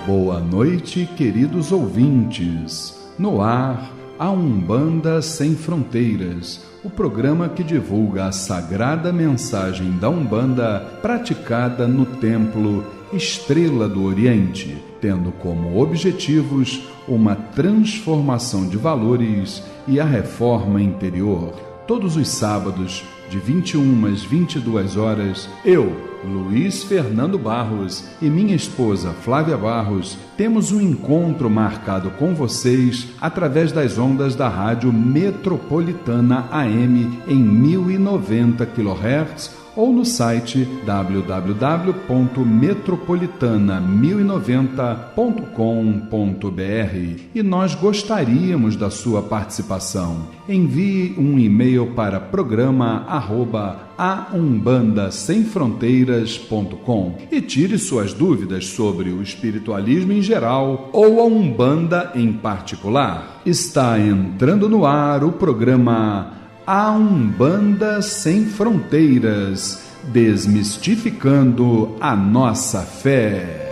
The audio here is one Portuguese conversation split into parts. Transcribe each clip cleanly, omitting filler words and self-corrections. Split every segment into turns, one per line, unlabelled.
Boa noite, queridos ouvintes. No ar, a Umbanda Sem Fronteiras, o programa que divulga a sagrada mensagem da Umbanda praticada no Templo Estrela do Oriente, tendo como objetivos uma transformação de valores e a reforma interior. Todos os sábados, de 21 às 22 horas, eu, Luiz Fernando Barros, e minha esposa Flávia Barros, temos um encontro marcado com vocês através das ondas da Rádio Metropolitana AM em 1090 kHz ou no site www.metropolitana1090.com.br. E nós gostaríamos da sua participação. Envie um e-mail para programa@aumbandasemfronteiras.com e tire suas dúvidas sobre o espiritualismo em geral ou a Umbanda em particular. Está entrando no ar o programa A Umbanda Sem Fronteiras, desmistificando a nossa fé.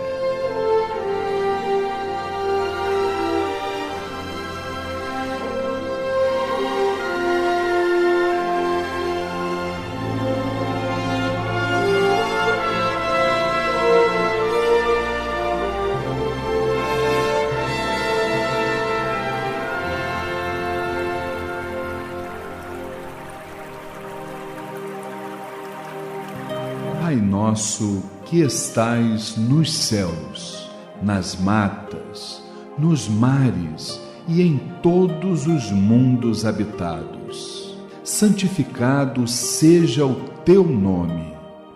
Pai nosso que estais nos céus, nas matas, nos mares e em todos os mundos habitados, santificado seja o teu nome,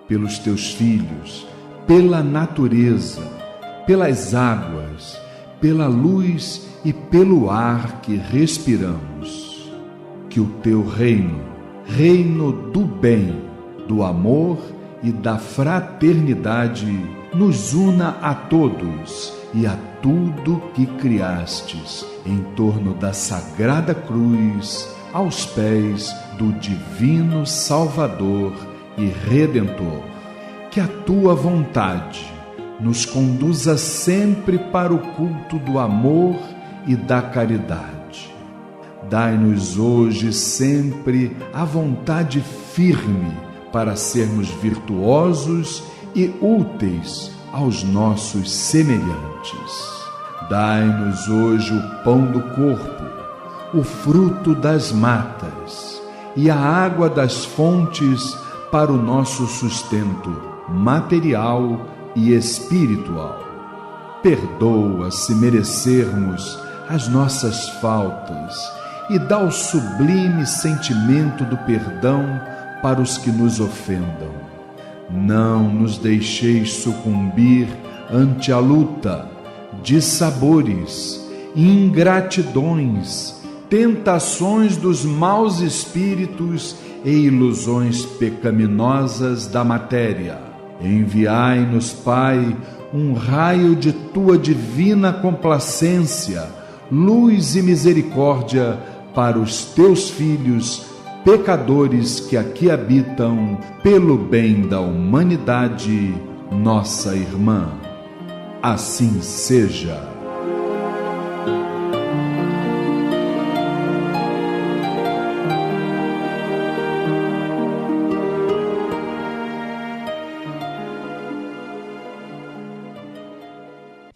pelos teus filhos, pela natureza, pelas águas, pela luz e pelo ar que respiramos. Que o teu reino, reino do bem, do amor e da fraternidade, nos una a todos e a tudo que criastes em torno da Sagrada Cruz, aos pés do Divino Salvador e Redentor. Que a tua vontade nos conduza sempre para o culto do amor e da caridade. Dai-nos hoje sempre a vontade firme para sermos virtuosos e úteis aos nossos semelhantes. Dai-nos hoje o pão do corpo, o fruto das matas e a água das fontes para o nosso sustento material e espiritual. Perdoa se merecermos as nossas faltas e dá o sublime sentimento do perdão para os que nos ofendam. Não nos deixeis sucumbir ante a luta, dissabores, ingratidões, tentações dos maus espíritos e ilusões pecaminosas da matéria. Enviai-nos, Pai, um raio de tua divina complacência, luz e misericórdia para os teus filhos pecadores que aqui habitam, pelo bem da humanidade, nossa irmã. Assim seja.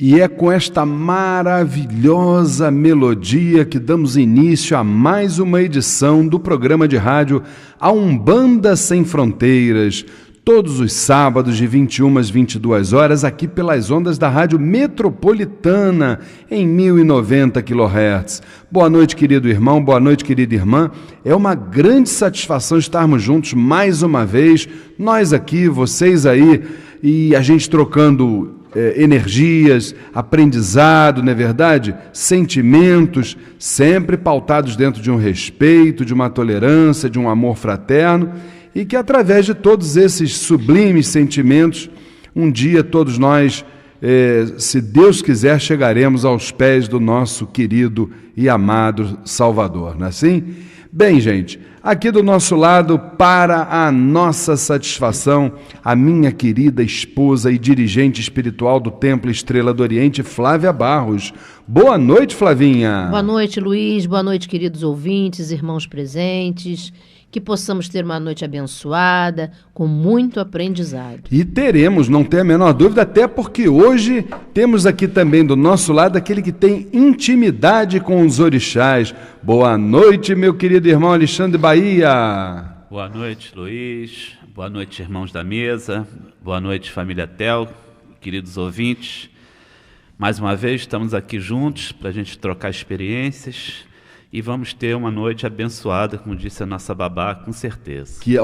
E é com esta maravilhosa melodia que damos início a mais uma edição do programa de rádio A Umbanda Sem Fronteiras, todos os sábados de 21 às 22 horas, aqui pelas ondas da Rádio Metropolitana, em 1090 kHz. Boa noite, querido irmão, boa noite, querida irmã. É uma grande satisfação estarmos juntos mais uma vez, nós aqui, vocês aí, e a gente trocando energias, aprendizado, não é verdade? Sentimentos, sempre pautados dentro de um respeito, de uma tolerância, de um amor fraterno, e que através de todos esses sublimes sentimentos, um dia todos nós, se Deus quiser, chegaremos aos pés do nosso querido e amado Salvador, não é assim? Bem, gente, aqui do nosso lado, para a nossa satisfação, a minha querida esposa e dirigente espiritual do Templo Estrela do Oriente, Flávia Barros. Boa noite, Flavinha.
Boa noite, Luiz. Boa noite, queridos ouvintes, irmãos presentes. Que possamos ter uma noite abençoada, com muito aprendizado. E
teremos, não tem a menor dúvida, até porque hoje temos aqui também do nosso lado aquele que tem intimidade com os orixás. Boa noite, meu querido irmão Alexandre Bahia.
Boa noite, Luiz. Boa noite, irmãos da mesa. Boa noite, família Tel, queridos ouvintes. Mais uma vez estamos aqui juntos para a gente trocar experiências. E vamos ter uma noite abençoada, como disse a nossa babá, com certeza.
Que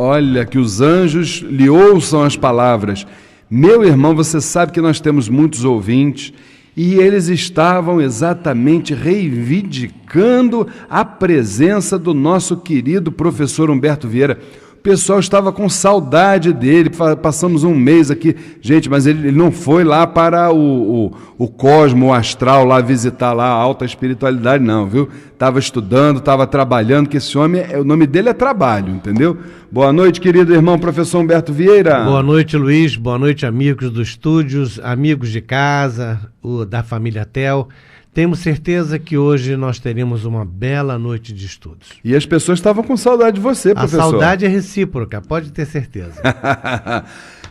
os anjos lhe ouçam as palavras. Meu irmão, você sabe que nós temos muitos ouvintes e eles estavam exatamente reivindicando a presença do nosso querido professor Humberto Vieira. O pessoal estava com saudade dele, passamos um mês aqui. Gente, mas ele não foi lá para o cosmo, o astral, lá visitar lá a alta espiritualidade, não, viu? Estava estudando, estava trabalhando, que esse homem, o nome dele é trabalho, entendeu? Boa noite, querido irmão professor Humberto Vieira.
Boa noite, Luiz. Boa noite, amigos dos estúdios, amigos de casa, da família Tel. Temos certeza que hoje nós teremos uma bela noite de estudos.
E as pessoas estavam com saudade de você, professor.
A saudade é recíproca, pode ter certeza.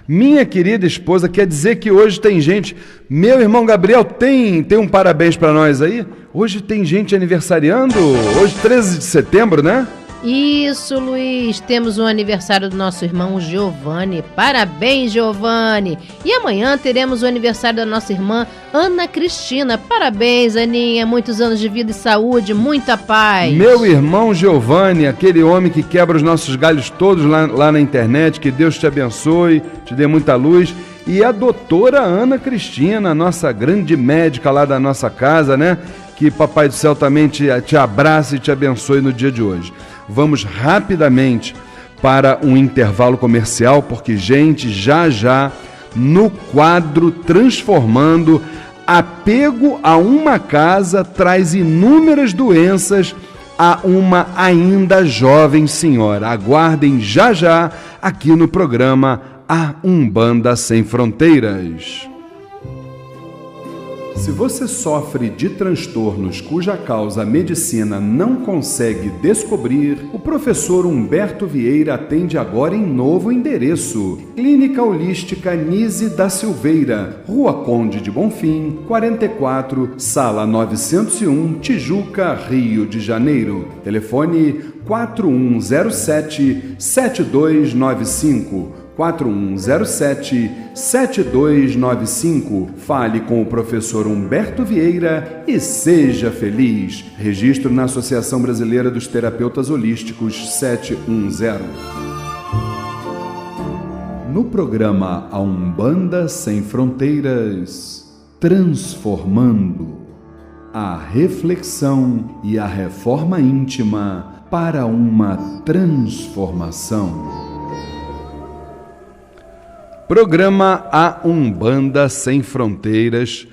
Minha querida esposa, quer dizer que hoje tem gente... Meu irmão Gabriel, tem um parabéns para nós aí? Hoje tem gente aniversariando, hoje 13 de setembro, né?
Isso, Luiz, temos o aniversário do nosso irmão Giovanni. Parabéns, Giovanni! E amanhã teremos o aniversário da nossa irmã Ana Cristina. Parabéns, Aninha, muitos anos de vida e saúde, muita paz.
Meu irmão Giovanni, aquele homem que quebra os nossos galhos todos lá na internet, que Deus te abençoe, te dê muita luz. E a doutora Ana Cristina, nossa grande médica lá da nossa casa, né? Que Papai do Céu também te abrace e te abençoe no dia de hoje. Vamos rapidamente para um intervalo comercial, porque, gente, já no quadro Transformando, apego a uma casa traz inúmeras doenças a uma ainda jovem senhora. Aguardem já aqui no programa A Umbanda Sem Fronteiras. Se você sofre de transtornos cuja causa a medicina não consegue descobrir, o professor Humberto Vieira atende agora em novo endereço. Clínica Holística Nise da Silveira, Rua Conde de Bonfim, 44, Sala 901, Tijuca, Rio de Janeiro. Telefone 4107-7295. 4107-7295. Fale com o professor Humberto Vieira e seja feliz. Registro na Associação Brasileira dos Terapeutas Holísticos 710. No programa A Umbanda Sem Fronteiras, Transformando, a reflexão e a reforma íntima para uma transformação. Programa A Umbanda Sem Fronteiras,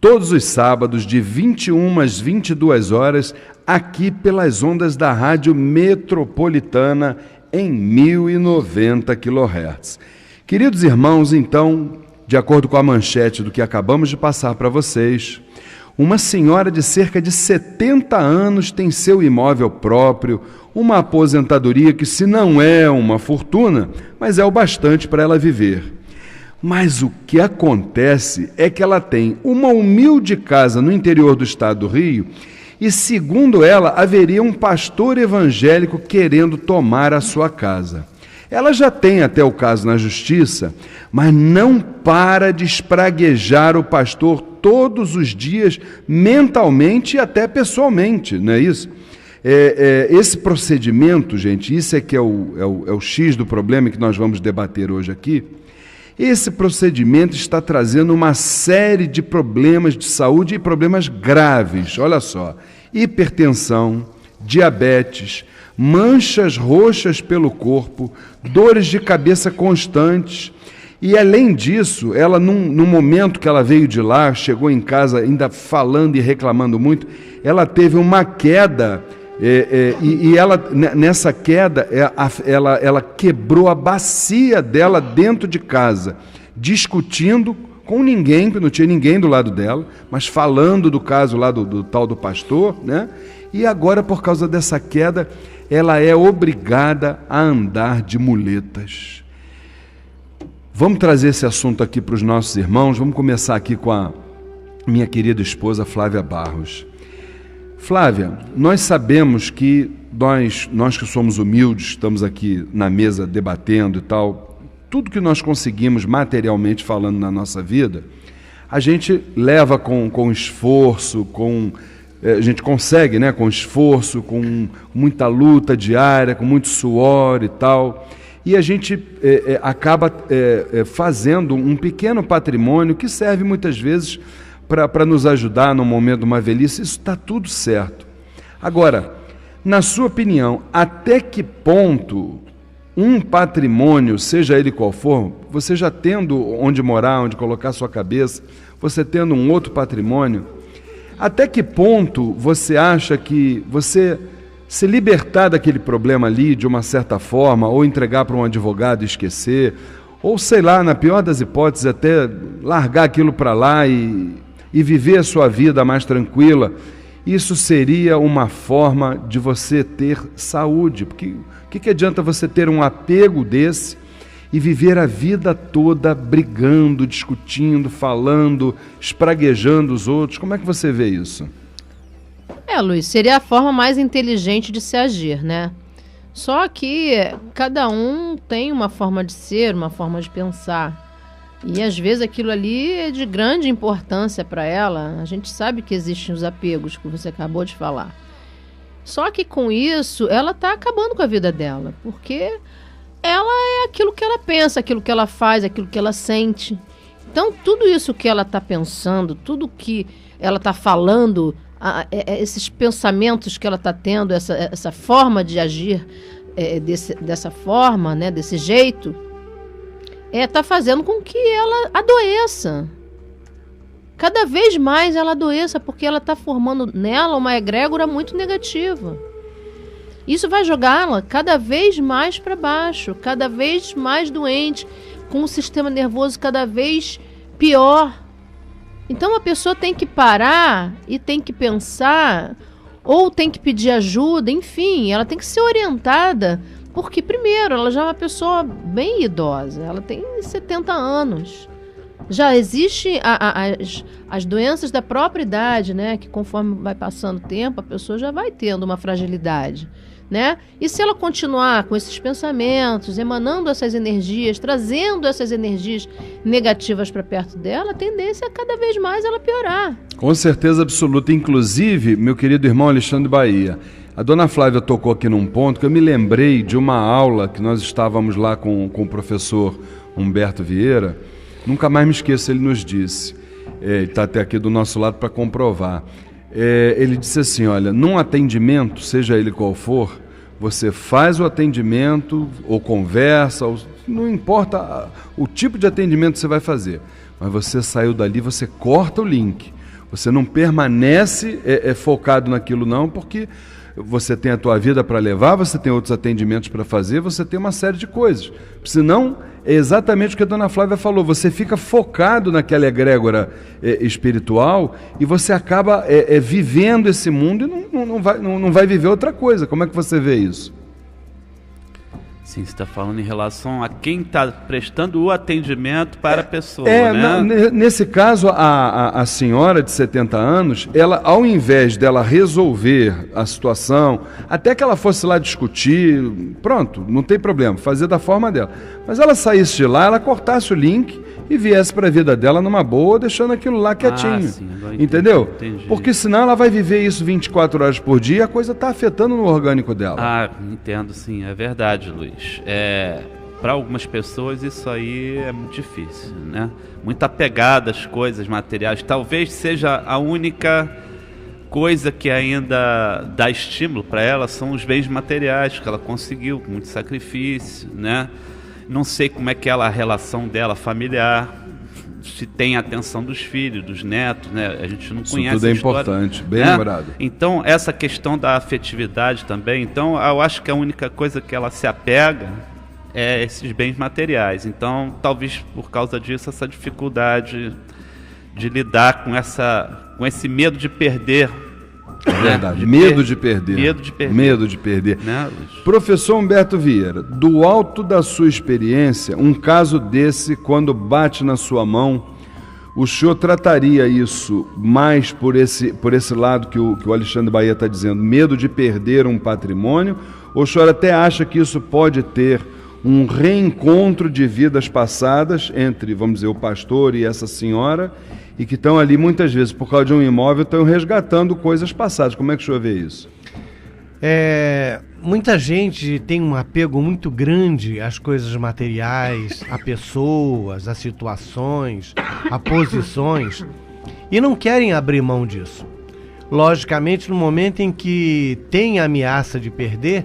todos os sábados de 21 às 22 horas, aqui pelas ondas da Rádio Metropolitana em 1090 kHz. Queridos irmãos, então, de acordo com a manchete do que acabamos de passar para vocês, uma senhora de cerca de 70 anos tem seu imóvel próprio, uma aposentadoria que, se não é uma fortuna, mas é o bastante para ela viver. Mas o que acontece é que ela tem uma humilde casa no interior do estado do Rio e, segundo ela, haveria um pastor evangélico querendo tomar a sua casa. Ela já tem até o caso na justiça, mas não para de espraguejar o pastor todos os dias, mentalmente e até pessoalmente, não é isso? Esse procedimento, gente, isso é que é o X do problema que nós vamos debater hoje aqui. Esse procedimento está trazendo uma série de problemas de saúde e problemas graves. Olha só, hipertensão, diabetes, manchas roxas pelo corpo, dores de cabeça constantes. E, além disso, ela, no momento que ela veio de lá, chegou em casa ainda falando e reclamando muito, ela teve uma queda, e ela, nessa queda, ela quebrou a bacia dela dentro de casa, discutindo com ninguém, porque não tinha ninguém do lado dela, mas falando do caso lá do tal do pastor, né? E agora, por causa dessa queda, ela é obrigada a andar de muletas. Vamos trazer esse assunto aqui para os nossos irmãos. Vamos começar aqui com a minha querida esposa Flávia Barros. Flávia, nós sabemos que nós que somos humildes, estamos aqui na mesa debatendo e tal, tudo que nós conseguimos materialmente falando na nossa vida, a gente leva com esforço, a gente consegue, né, com esforço, com muita luta diária, com muito suor e tal. E a gente acaba fazendo um pequeno patrimônio que serve muitas vezes para nos ajudar no momento de uma velhice. Isso está tudo certo. Agora, na sua opinião, até que ponto um patrimônio, seja ele qual for, você já tendo onde morar, onde colocar sua cabeça, você tendo um outro patrimônio, até que ponto você acha que você se libertar daquele problema ali de uma certa forma, ou entregar para um advogado e esquecer, ou sei lá, na pior das hipóteses, até largar aquilo para lá e viver a sua vida mais tranquila, isso seria uma forma de você ter saúde. Porque o que adianta você ter um apego desse e viver a vida toda brigando, discutindo, falando, espraguejando os outros? Como é que você vê isso?
Luiz, seria a forma mais inteligente de se agir, né? Só que cada um tem uma forma de ser, uma forma de pensar. E às vezes aquilo ali é de grande importância para ela. A gente sabe que existem os apegos que você acabou de falar. Só que com isso, ela está acabando com a vida dela. Porque ela é aquilo que ela pensa, aquilo que ela faz, aquilo que ela sente. Então, tudo isso que ela está pensando, tudo que ela está falando, esses pensamentos que ela está tendo, essa forma de agir dessa forma, né, desse jeito, está fazendo com que ela adoeça. Cada vez mais ela adoeça, porque ela está formando nela uma egrégora muito negativa. Isso vai jogá-la cada vez mais para baixo, cada vez mais doente, com o sistema nervoso cada vez pior. Então a pessoa tem que parar e tem que pensar, ou tem que pedir ajuda, enfim, ela tem que ser orientada, porque primeiro, ela já é uma pessoa bem idosa, ela tem 70 anos. Já existem as doenças da própria idade, né, que conforme vai passando o tempo, a pessoa já vai tendo uma fragilidade, né? E se ela continuar com esses pensamentos, emanando essas energias, trazendo essas energias negativas para perto dela, a tendência é cada vez mais ela piorar.
Com certeza absoluta. Inclusive, meu querido irmão Alexandre Bahia, a dona Flávia tocou aqui num ponto que eu me lembrei de uma aula que nós estávamos lá com o professor Humberto Vieira. Nunca mais me esqueço, ele nos disse, ele está até aqui do nosso lado para comprovar. Ele disse assim, olha, num atendimento, seja ele qual for, você faz o atendimento ou conversa, não importa o tipo de atendimento que você vai fazer, mas você saiu dali, você corta o link, você não permanece focado naquilo não, porque você tem a tua vida para levar, você tem outros atendimentos para fazer, você tem uma série de coisas. Senão, é exatamente o que a dona Flávia falou, você fica focado naquela egrégora espiritual e você acaba vivendo esse mundo e não vai viver outra coisa. Como é que você vê isso?
Sim, você está falando em relação a quem está prestando o atendimento para a pessoa, né?
Nesse caso, a senhora de 70 anos, ela, ao invés dela resolver a situação, até que ela fosse lá discutir, pronto, não tem problema, fazer da forma dela. Mas ela saísse de lá, ela cortasse o link e viesse para a vida dela numa boa, deixando aquilo lá quietinho.
Sim, entendi,
entendeu?
Entendi.
Porque senão ela vai viver isso 24 horas por dia e a coisa está afetando no orgânico dela.
Entendo, sim, é verdade, Luiz. para algumas pessoas isso aí é muito difícil, né? Muito apegada às coisas materiais. Talvez seja a única coisa que ainda dá estímulo para ela, são os bens materiais que ela conseguiu com muito sacrifício, né? Não sei como é que é a relação dela familiar, se tem a atenção dos filhos, dos netos, né? A gente não conhece.
Isso tudo é importante, bem lembrado.
Então, essa questão da afetividade também, então, eu acho que a única coisa que ela se apega é esses bens materiais. Então, talvez por causa disso, essa dificuldade de lidar com esse medo de perder.
É verdade, medo de perder.
Medo de perder.
Né? Professor Humberto Vieira, do alto da sua experiência, um caso desse, quando bate na sua mão, o senhor trataria isso mais por esse lado que o Alexandre Bahia está dizendo, medo de perder um patrimônio, ou o senhor até acha que isso pode ter um reencontro de vidas passadas entre, vamos dizer, o pastor e essa senhora, e que estão ali muitas vezes, por causa de um imóvel, estão resgatando coisas passadas? Como é que o senhor vê isso?
Muita gente tem um apego muito grande às coisas materiais, a pessoas, a situações, a posições, e não querem abrir mão disso. Logicamente, no momento em que tem a ameaça de perder,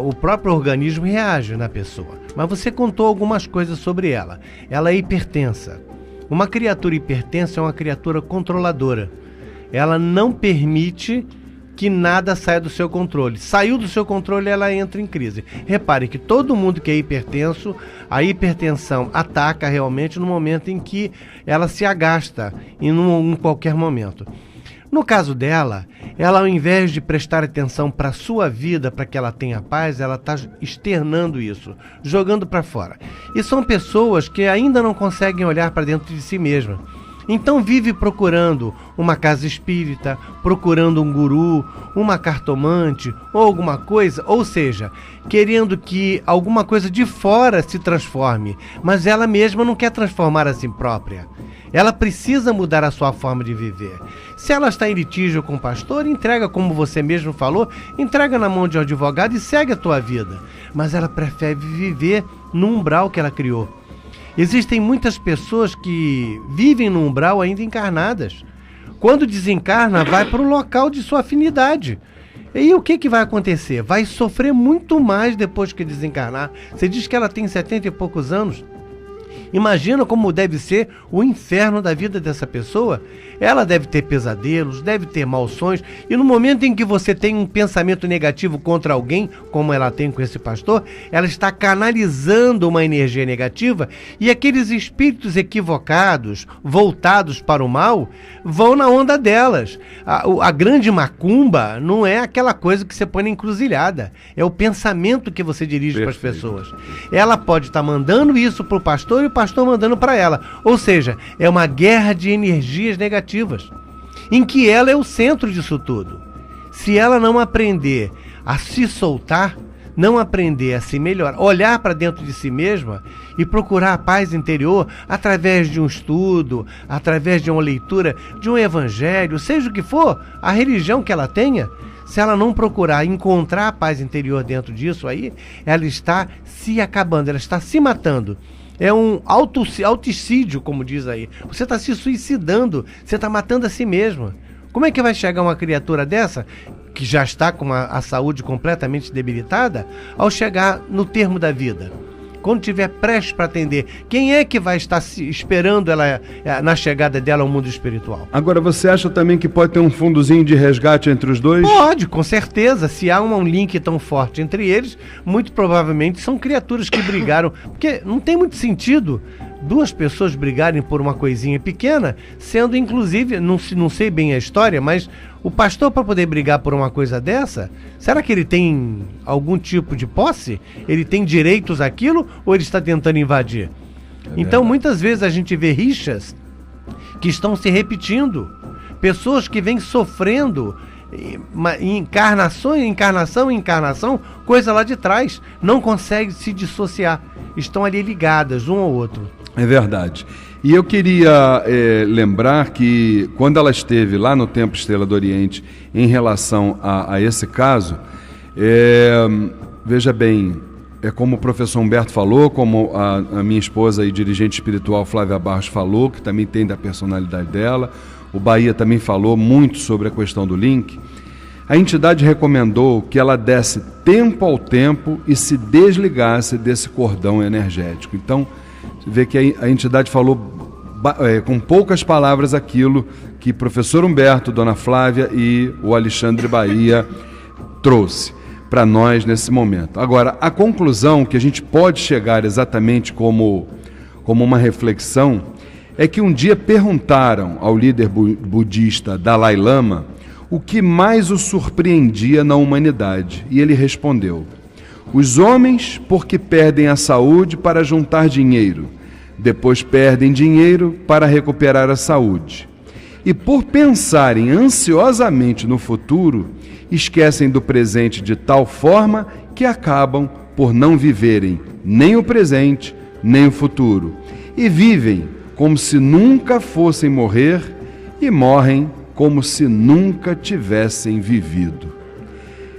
o próprio organismo reage na pessoa. Mas você contou algumas coisas sobre ela. Ela é hipertensa. Uma criatura hipertensa é uma criatura controladora. Ela não permite que nada saia do seu controle. Saiu do seu controle, ela entra em crise. Repare que todo mundo que é hipertenso, a hipertensão ataca realmente no momento em que ela se agasta, em qualquer momento. No caso dela, ela, ao invés de prestar atenção para a sua vida, para que ela tenha paz, ela está externando isso, jogando para fora. E são pessoas que ainda não conseguem olhar para dentro de si mesma. Então vive procurando uma casa espírita, procurando um guru, uma cartomante ou alguma coisa, ou seja, querendo que alguma coisa de fora se transforme, mas ela mesma não quer transformar a si própria. Ela precisa mudar a sua forma de viver. Se ela está em litígio com o pastor, entrega, como você mesmo falou, entrega na mão de um advogado e segue a tua vida. Mas ela prefere viver no umbral que ela criou. Existem muitas pessoas que vivem no umbral ainda encarnadas. Quando desencarna, vai para o local de sua afinidade. E o que vai acontecer? Vai sofrer muito mais depois que desencarnar. Você diz que ela tem 70 e poucos anos. Imagina como deve ser o inferno da vida dessa pessoa. Ela deve ter pesadelos, deve ter maus sonhos, e no momento em que você tem um pensamento negativo contra alguém, como ela tem com esse pastor, ela está canalizando uma energia negativa, e aqueles espíritos equivocados, voltados para o mal, vão na onda delas. A grande macumba não é aquela coisa que você põe na encruzilhada, é o pensamento que você dirige para as pessoas. Ela pode estar mandando isso para o pastor e o pastor mandando para ela. Ou seja, é uma guerra de energias negativas, em que ela é o centro disso tudo. Se ela não aprender a se soltar, não aprender a se melhorar, olhar para dentro de si mesma e procurar a paz interior através de um estudo, através de uma leitura, de um evangelho, seja o que for, a religião que ela tenha, se ela não procurar encontrar a paz interior dentro disso aí, ela está se acabando, ela está se matando. É um auticídio, como diz aí. Você está se suicidando, você está matando a si mesma. Como é que vai chegar uma criatura dessa, que já está com a saúde completamente debilitada, ao chegar no termo da vida? Quando estiver prestes para atender, quem é que vai estar esperando ela na chegada dela ao mundo espiritual?
Agora, você acha também que pode ter um fundozinho de resgate entre os dois?
Pode, com certeza. Se há um link tão forte entre eles, muito provavelmente são criaturas que brigaram. Porque não tem muito sentido duas pessoas brigarem por uma coisinha pequena, sendo inclusive, não sei bem a história, mas o pastor, para poder brigar por uma coisa dessa, será que ele tem algum tipo de posse? Ele tem direitos àquilo ou ele está tentando invadir? Então, muitas vezes a gente vê rixas que estão se repetindo. Pessoas que vêm sofrendo encarnação em encarnação, coisa lá de trás. Não conseguem se dissociar. Estão ali ligadas, um ao outro.
É verdade. E eu queria lembrar que quando ela esteve lá no Templo Estrela do Oriente em relação a esse caso, veja bem, é como o professor Humberto falou, como a minha esposa e dirigente espiritual Flávia Barros falou, que também tem da personalidade dela. O Bahia também falou muito sobre a questão do link. A entidade recomendou que ela desse tempo ao tempo e se desligasse desse cordão energético. Então, você vê que a entidade falou com poucas palavras aquilo que professor Humberto, dona Flávia e o Alexandre Bahia trouxe para nós nesse momento. Agora, a conclusão que a gente pode chegar exatamente como uma reflexão é que um dia perguntaram ao líder budista Dalai Lama o que mais o surpreendia na humanidade, e ele respondeu: os homens porque perdem a saúde para juntar dinheiro, depois perdem dinheiro para recuperar a saúde, e por pensarem ansiosamente no futuro, esquecem do presente de tal forma que acabam por não viverem nem o presente, nem o futuro, e vivem como se nunca fossem morrer e morrem como se nunca tivessem vivido.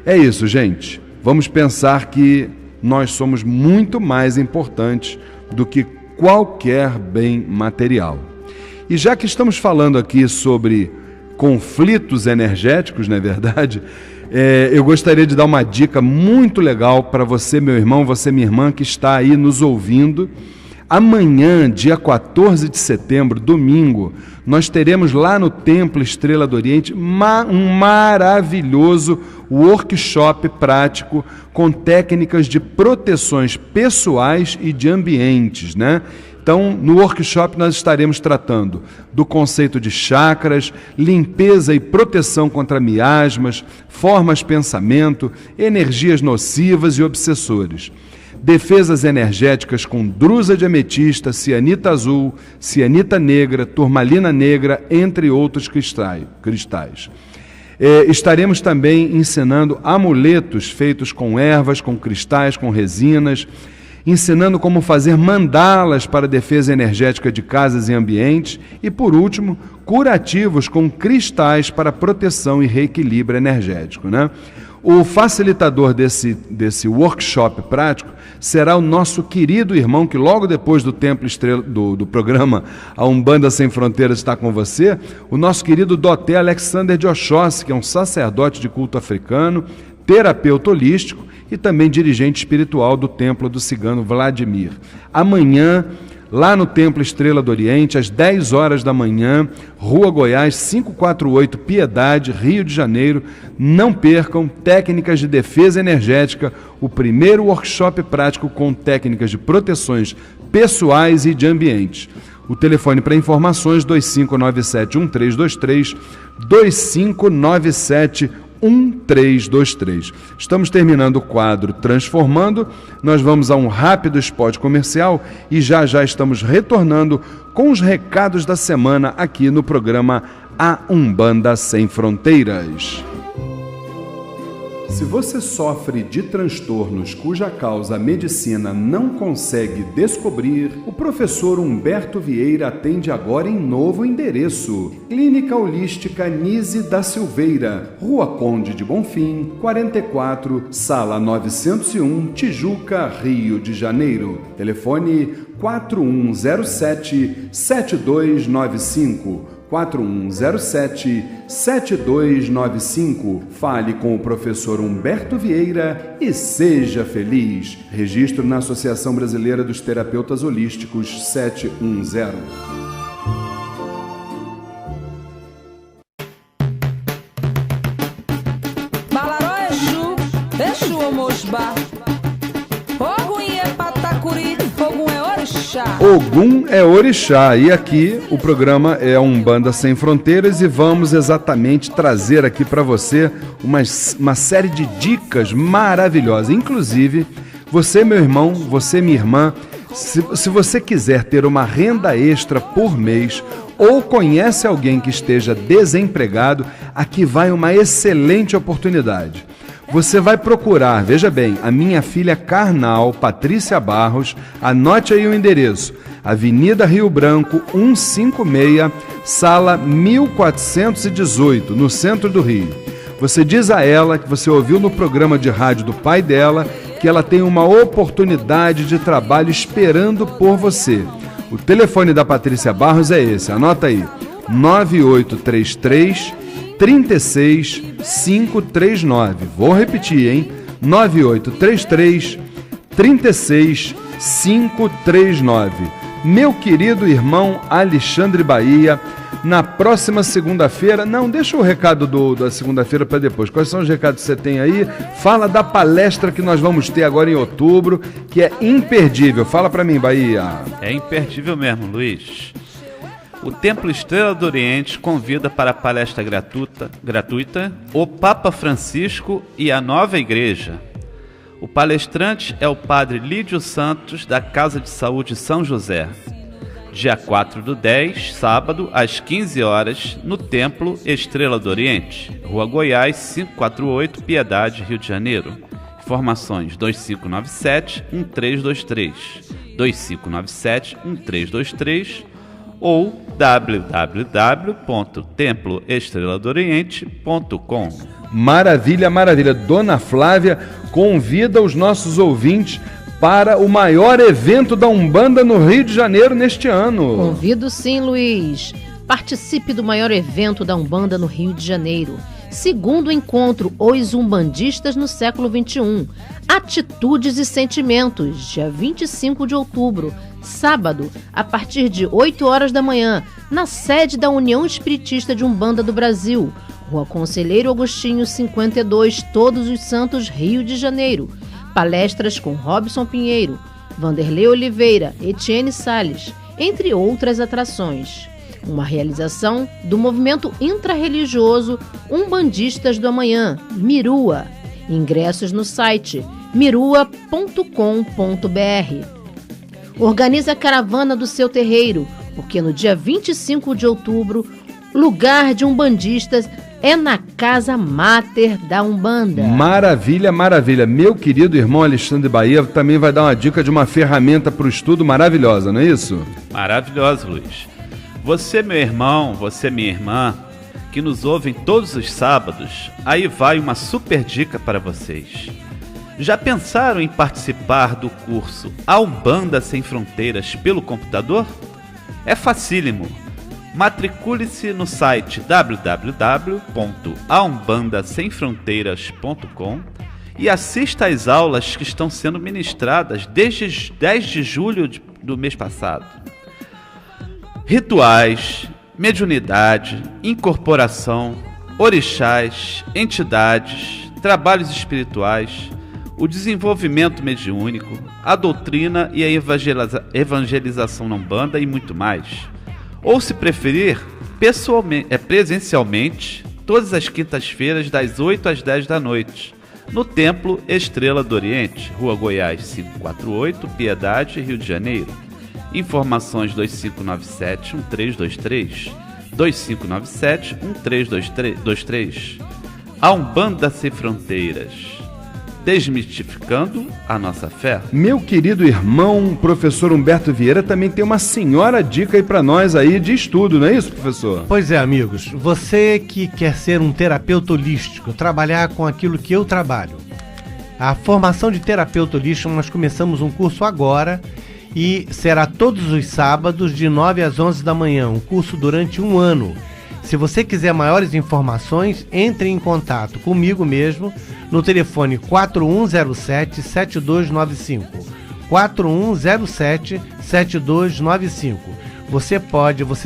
É isso, gente. Vamos pensar que nós somos muito mais importantes do que qualquer bem material. E já que estamos falando aqui sobre conflitos energéticos, não é verdade? Eu gostaria de dar uma dica muito legal para você, meu irmão, você, minha irmã, que está aí nos ouvindo. Amanhã, dia 14 de setembro, domingo, nós teremos lá no Templo Estrela do Oriente um maravilhoso workshop prático com técnicas de proteções pessoais e de ambientes, né? Então, no workshop nós estaremos tratando do conceito de chakras, limpeza e proteção contra miasmas, formas de pensamento, energias nocivas e obsessores. Defesas energéticas com drusa de ametista, cianita azul, cianita negra, turmalina negra, entre outros cristais. Estaremos também ensinando amuletos feitos com ervas, com cristais, com resinas, ensinando como fazer mandalas para defesa energética de casas e ambientes e, por último, curativos com cristais para proteção e reequilíbrio energético, né? O facilitador desse workshop prático será o nosso querido irmão, que logo depois do Templo Estrela, do programa A Umbanda Sem Fronteiras está com você, o nosso querido Doté Alexander de Oxóssi, que é um sacerdote de culto africano, terapeuta holístico e também dirigente espiritual do Templo do Cigano Vladimir. Amanhã, lá no Templo Estrela do Oriente, às 10 horas da manhã, Rua Goiás, 548, Piedade, Rio de Janeiro. Não percam técnicas de defesa energética, o primeiro workshop prático com técnicas de proteções pessoais e de ambientes. O telefone para informações 2597-1323, 2597-1323. Estamos terminando o quadro Transformando, nós vamos a um rápido spot comercial e já estamos retornando com os recados da semana aqui no programa A Umbanda Sem Fronteiras. Se você sofre de transtornos cuja causa a medicina não consegue descobrir, o professor Humberto Vieira atende agora em novo endereço. Clínica Holística Nise da Silveira, Rua Conde de Bonfim, 44, Sala 901, Tijuca, Rio de Janeiro. Telefone 4107-7295. 4107-7295. Fale com o professor Humberto Vieira e seja feliz. Registro na Associação Brasileira dos Terapeutas Holísticos 710.
Balaró Exu, Exu Omosba, Ogum é Patacuri, Ogum é Orixá.
Ogum é Orixá, e aqui o programa é Umbanda Sem Fronteiras e vamos exatamente trazer aqui para você uma série de dicas maravilhosas. Inclusive, você, meu irmão, você, minha irmã, se você quiser ter uma renda extra por mês ou conhece alguém que esteja desempregado, aqui vai uma excelente oportunidade. Você vai procurar, veja bem, a minha filha carnal, Patrícia Barros, anote aí o endereço, Avenida Rio Branco, 156, sala 1418, no centro do Rio. Você diz a ela que você ouviu no programa de rádio do pai dela que ela tem uma oportunidade de trabalho esperando por você. O telefone da Patrícia Barros é esse, anota aí, 9833 36539. Vou repetir, hein? 9833 36539. Meu querido irmão Alexandre Bahia, na próxima segunda-feira, não, deixa o recado da segunda-feira para depois. Quais são os recados que você tem aí? Fala da palestra que nós vamos ter agora em outubro, que é imperdível. Fala para mim, Bahia.
É imperdível mesmo, Luiz. O Templo Estrela do Oriente convida para a palestra gratuita o Papa Francisco e a Nova Igreja. O palestrante é o Padre Lídio Santos, da Casa de Saúde São José. Dia 4/10, sábado, às 15 horas, no Templo Estrela do Oriente, Rua Goiás, 548, Piedade, Rio de Janeiro. Informações 2597-1323, 2597-1323 ou www.temploestreladoriente.com.
Maravilha, maravilha. Dona Flávia convida os nossos ouvintes para o maior evento da Umbanda no Rio de Janeiro neste ano.
Convido sim, Luiz. Participe do maior evento da Umbanda no Rio de Janeiro. Segundo encontro Os Umbandistas no século XXI. Atitudes e Sentimentos, dia 25 de outubro, sábado, a partir de 8 horas da manhã, na sede da União Espiritista de Umbanda do Brasil, Rua Conselheiro Agostinho 52, Todos os Santos, Rio de Janeiro. Palestras com Robson Pinheiro, Vanderlei Oliveira, Etienne Salles, entre outras atrações. Uma realização do movimento intrarreligioso Umbandistas do Amanhã, Mirua. Ingressos no site mirua.com.br. Organize a caravana do seu terreiro, porque no dia 25 de outubro, lugar de umbandistas é na Casa Máter da Umbanda.
Maravilha, maravilha. Meu querido irmão Alexandre Bahia também vai dar uma dica de uma ferramenta para o estudo maravilhosa, não é isso?
Maravilhoso, Luiz. Você, meu irmão, você, minha irmã, que nos ouvem todos os sábados, aí vai uma super dica para vocês. Já pensaram em participar do curso A Umbanda Sem Fronteiras pelo computador? É facílimo. Matricule-se no site www.aumbandasemfronteiras.com e assista às aulas que estão sendo ministradas desde 10 de julho do mês passado. Rituais, mediunidade, incorporação, orixás, entidades, trabalhos espirituais, o desenvolvimento mediúnico, a doutrina e a evangelização na Umbanda e muito mais. Ou, se preferir, presencialmente, todas as quintas-feiras, das 8 às 10 da noite, no Templo Estrela do Oriente, Rua Goiás 548, Piedade, Rio de Janeiro. Informações 2597-1323, 2597-1323. A Umbanda Sem Fronteiras, desmistificando a nossa fé.
Meu querido irmão, professor Humberto Vieira, também tem uma senhora dica aí para nós aí de estudo, não é isso, professor?
Pois é, amigos. Você que quer ser um terapeuta holístico, trabalhar com aquilo que eu trabalho. A formação de terapeuta holístico, nós começamos um curso agora e será todos os sábados de 9 às 11 da manhã, um curso durante um ano. Se você quiser maiores informações, entre em contato comigo mesmo no telefone 4107-7295. 4107-7295. Você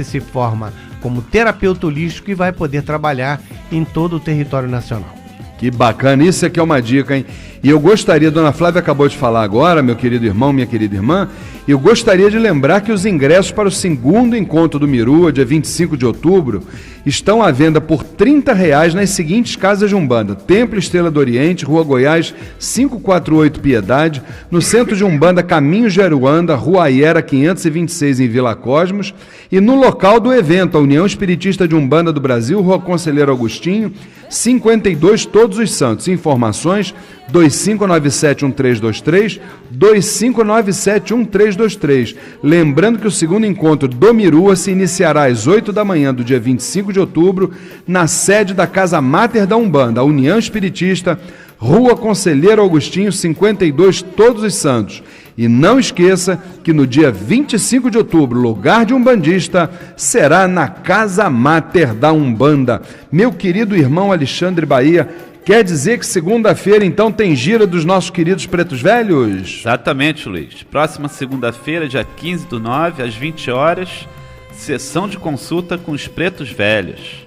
se forma como terapeuta holístico e vai poder trabalhar em todo o território nacional.
Que bacana, isso aqui é uma dica, hein? E eu gostaria, Dona Flávia acabou de falar agora, meu querido irmão, minha querida irmã, eu gostaria de lembrar que os ingressos para o segundo encontro do Mirua, dia 25 de outubro, estão à venda por R$30 nas seguintes casas de Umbanda: Templo Estrela do Oriente, Rua Goiás, 548 Piedade, no Centro de Umbanda Caminho de Aruanda, Rua Aiera 526 em Vila Cosmos, e no local do evento, a União Espiritista de Umbanda do Brasil, Rua Conselheiro Agostinho, 52, Todos Todos os Santos. Informações 2597-1323, 2597-1323. Lembrando que o segundo encontro do Mirua se iniciará às 8 da manhã do dia 25 de outubro, na sede da Casa Máter da Umbanda, a União Espiritista, Rua Conselheiro Augustinho, 52, Todos os Santos. E não esqueça que no dia 25 de outubro, lugar de umbandista, será na Casa Máter da Umbanda. Meu querido irmão Alexandre Bahia, quer dizer que segunda-feira, então, tem gira dos nossos queridos pretos velhos?
Exatamente, Luiz. Próxima segunda-feira, dia 15/9, às 20 horas, sessão de consulta com os pretos velhos.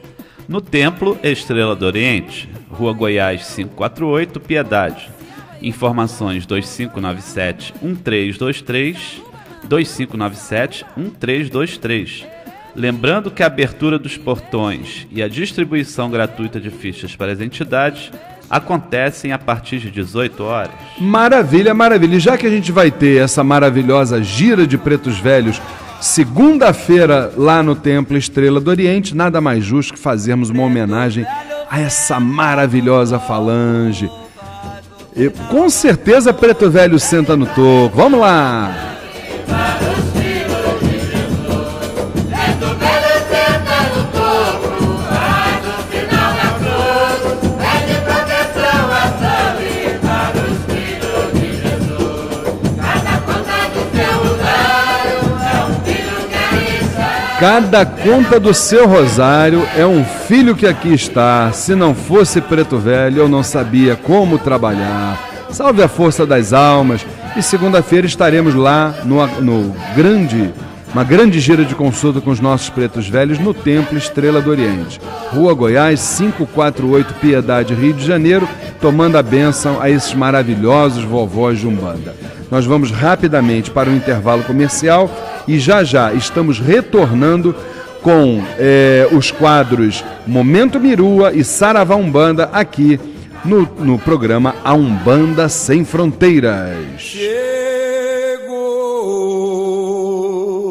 No Templo Estrela do Oriente, Rua Goiás 548, Piedade. Informações 2597-1323, 2597-1323. Lembrando que a abertura dos portões e a distribuição gratuita de fichas para as entidades acontecem a partir de 18 horas.
Maravilha, maravilha. E já que a gente vai ter essa maravilhosa gira de pretos velhos segunda-feira lá no Templo Estrela do Oriente, nada mais justo que fazermos uma homenagem a essa maravilhosa falange. E com certeza Preto Velho senta no toco. Vamos lá! Cada conta do seu rosário é um filho que aqui está. Se não fosse Preto Velho, eu não sabia como trabalhar. Salve a força das almas. E segunda-feira estaremos lá uma grande gira de consulta com os nossos pretos velhos no Templo Estrela do Oriente. Rua Goiás, 548, Piedade, Rio de Janeiro, tomando a bênção a esses maravilhosos vovós de Umbanda. Nós vamos rapidamente para o intervalo comercial e já estamos retornando com os quadros Momento Mirua e Saravá Umbanda aqui no programa A Umbanda Sem Fronteiras.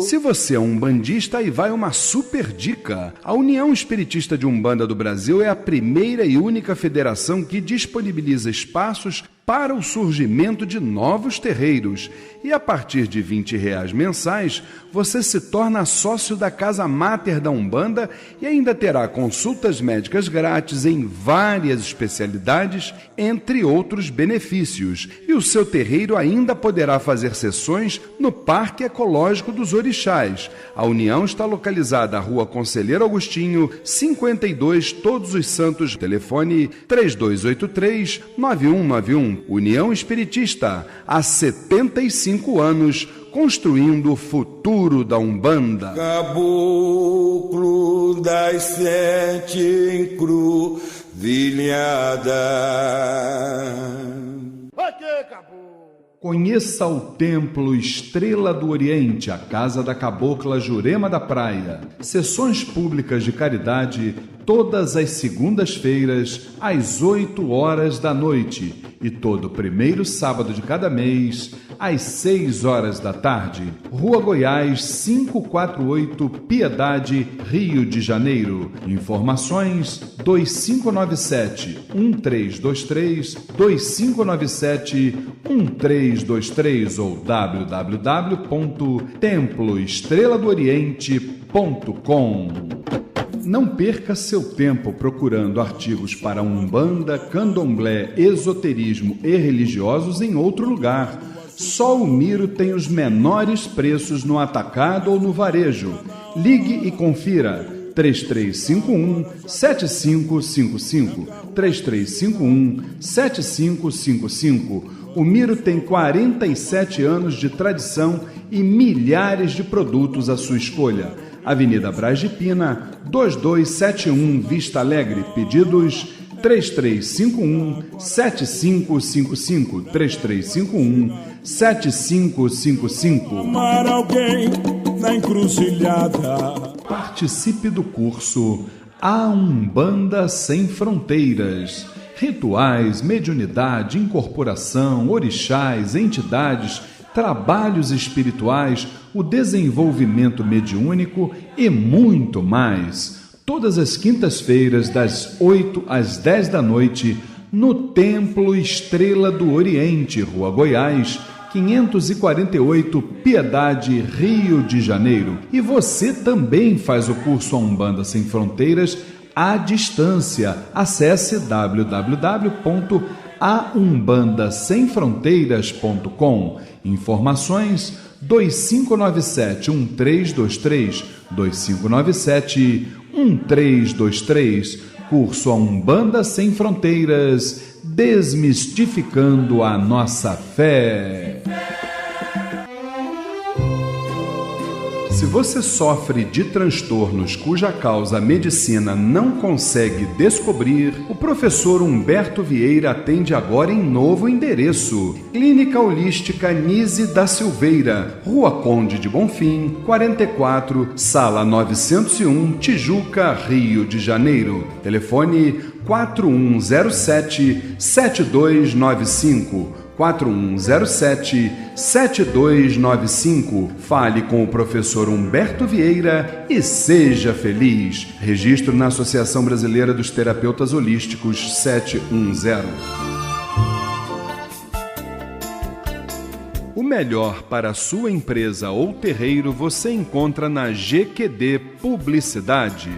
Se você é um umbandista, aí vai uma super dica. A União Espiritista de Umbanda do Brasil é a primeira e única federação que disponibiliza espaços para o surgimento de novos terreiros. E a partir de R$20 mensais, você se torna sócio da Casa Máter da Umbanda e ainda terá consultas médicas grátis em várias especialidades, entre outros benefícios. E o seu terreiro ainda poderá fazer sessões no Parque Ecológico dos Orixás. A União está localizada na Rua Conselheiro Augustinho, 52, Todos os Santos. Telefone 3283-9191. União Espiritista, há 75 anos, construindo o futuro da Umbanda.
Caboclo das 7 encruzilhadas.
Conheça o Templo Estrela do Oriente, a Casa da Cabocla Jurema da Praia. Sessões públicas de caridade todas as segundas-feiras, às 8 horas da noite. E todo primeiro sábado de cada mês, às 6 horas da tarde. Rua Goiás, 548, Piedade, Rio de Janeiro. Informações 2597-1323, 2597-1323 ou www.temploestreladooriente.com. Não perca seu tempo procurando artigos para Umbanda, Candomblé, esoterismo e religiosos em outro lugar. Só o Miro tem os menores preços no atacado ou no varejo. Ligue e confira. 3351-7555. 3351-7555. O Miro tem 47 anos de tradição e milhares de produtos à sua escolha. Avenida Braz de Pina, 2271, Vista Alegre. Pedidos 3351-7555. 3351-7555.
Amar alguém na encruzilhada.
Participe do curso A Umbanda Sem Fronteiras. Rituais, mediunidade, incorporação, orixás, entidades, trabalhos espirituais, o desenvolvimento mediúnico e muito mais. Todas as quintas-feiras, das 8 às 10 da noite, no Templo Estrela do Oriente, Rua Goiás, 548, Piedade, Rio de Janeiro. E você também faz o curso A Umbanda Sem Fronteiras à distância. Acesse www.aumbandasemfronteiras.com. Informações 2597-1323, 2597-1323. Curso A Umbanda Sem Fronteiras, desmistificando a nossa fé. Se você sofre de transtornos cuja causa a medicina não consegue descobrir, o professor Humberto Vieira atende agora em novo endereço. Clínica Holística Nise da Silveira, Rua Conde de Bonfim, 44, Sala 901, Tijuca, Rio de Janeiro. Telefone 4107-7295. 4107-7295. Fale com o professor Humberto Vieira e seja feliz. Registro na Associação Brasileira dos Terapeutas Holísticos 710. O melhor para a sua empresa ou terreiro você encontra na GQD Publicidade.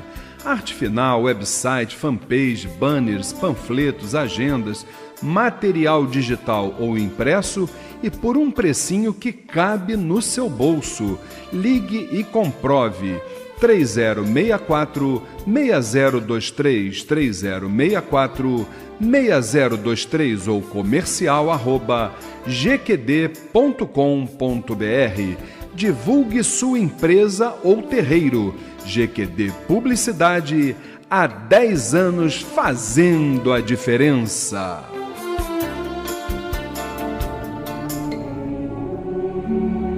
Arte final, website, fanpage, banners, panfletos, agendas, material digital ou impresso e por um precinho que cabe no seu bolso. Ligue e comprove. 3064-6023, 3064-6023 ou comercial@gqd.com.br. Divulgue sua empresa ou terreiro. GQD Publicidade, há 10 anos fazendo a diferença.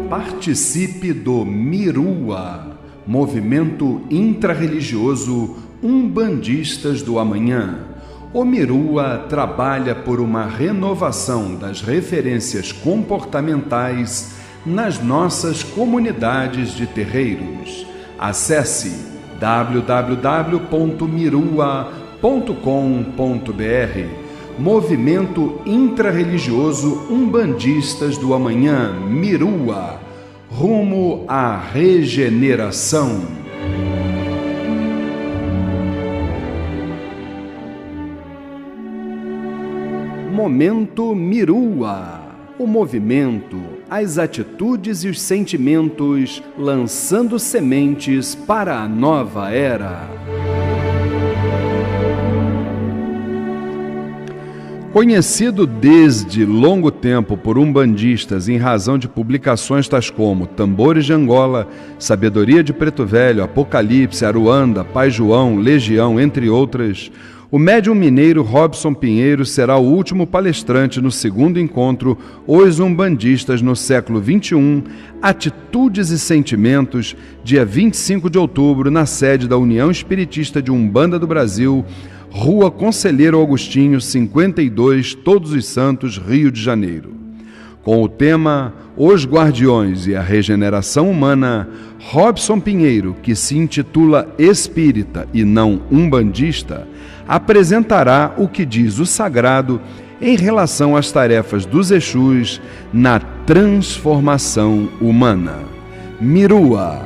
Participe do Mirua, movimento intrarreligioso Umbandistas do Amanhã. O Mirua trabalha por uma renovação das referências comportamentais nas nossas comunidades de terreiros. Acesse www.mirua.com.br. Movimento Intrarreligioso Umbandistas do Amanhã, Mirua, rumo à regeneração. Momento Mirua. O movimento, as atitudes e os sentimentos lançando sementes para a nova era. Conhecido desde longo tempo por umbandistas em razão de publicações tais como Tambores de Angola, Sabedoria de Preto Velho, Apocalipse, Aruanda, Pai João, Legião, entre outras, o médium mineiro Robson Pinheiro será o último palestrante no segundo encontro Os Umbandistas no século XXI, Atitudes e Sentimentos, dia 25 de outubro, na sede da União Espiritista de Umbanda do Brasil, Rua Conselheiro Augustinho, 52, Todos os Santos, Rio de Janeiro. Com o tema Os Guardiões e a Regeneração Humana, Robson Pinheiro, que se intitula espírita e não umbandista, apresentará o que diz o sagrado em relação às tarefas dos Exus na transformação humana. Mirua,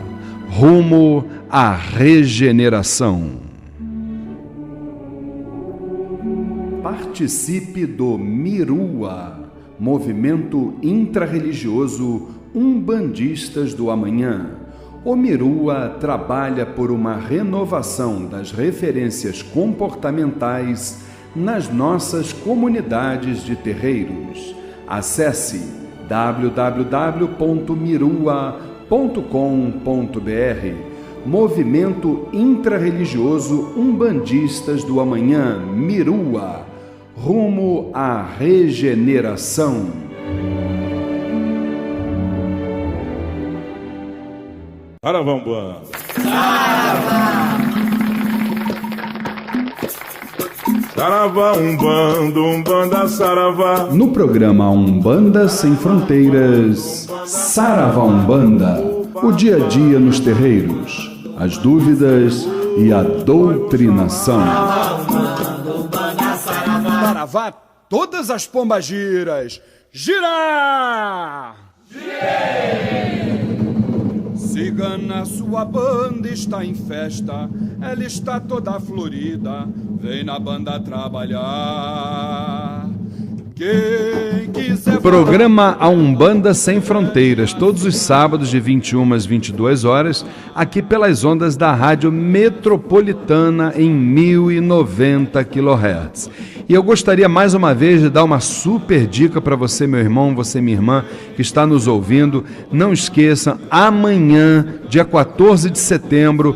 rumo à regeneração. Participe do Mirua, movimento intrarreligioso Umbandistas do Amanhã. O Mirua trabalha por uma renovação das referências comportamentais nas nossas comunidades de terreiros. Acesse www.mirua.com.br. Movimento Intrarreligioso Umbandistas do Amanhã, Mirua, rumo à regeneração.
Saravá Umbanda. Saravá Umbanda, Umbanda Saravá.
No programa Umbanda Sem Fronteiras, Saravá Umbanda, o dia a dia nos terreiros, as dúvidas e a doutrinação.
Saravá Saravá, todas as pombagiras, girar! Cigana, sua banda está em festa, ela está toda florida, vem na banda trabalhar. Quem quiser...
Programa A Umbanda Sem Fronteiras, todos os sábados de 21 às 22 horas, aqui pelas ondas da Rádio Metropolitana em 1090 kHz. E eu gostaria mais uma vez de dar uma super dica para você, meu irmão, você, minha irmã, que está nos ouvindo. Não esqueça, amanhã, dia 14 de setembro,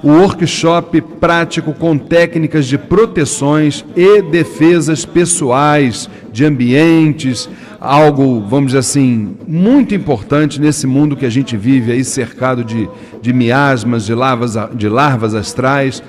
o workshop prático com técnicas de proteções e defesas pessoais de ambientes, algo, vamos dizer assim, muito importante nesse mundo que a gente vive aí cercado de miasmas, de larvas astrais.